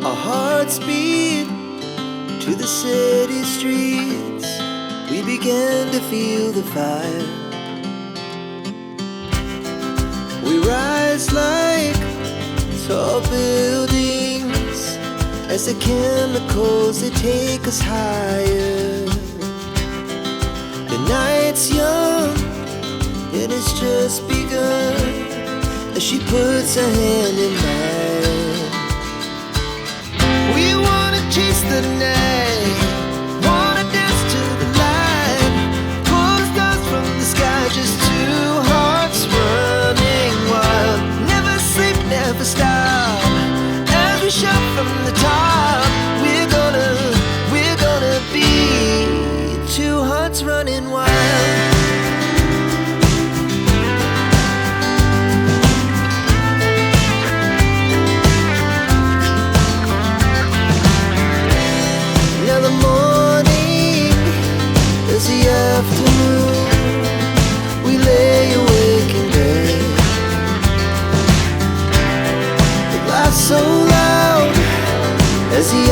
Our hearts beat to the city streets. We began to feel the fire. We rise like tall buildings as the chemicals, they take us higher. The night's young, it has just begun, as she puts her hand in mine. We wanna chase the night, wanna dance to the light, pull the stars from the sky, just two hearts running wild. Never sleep, never stop, as we shout from the top. We're gonna be two hearts running wild. Now the morning is the afternoon. We lay awake in bed. The laughs so loud as the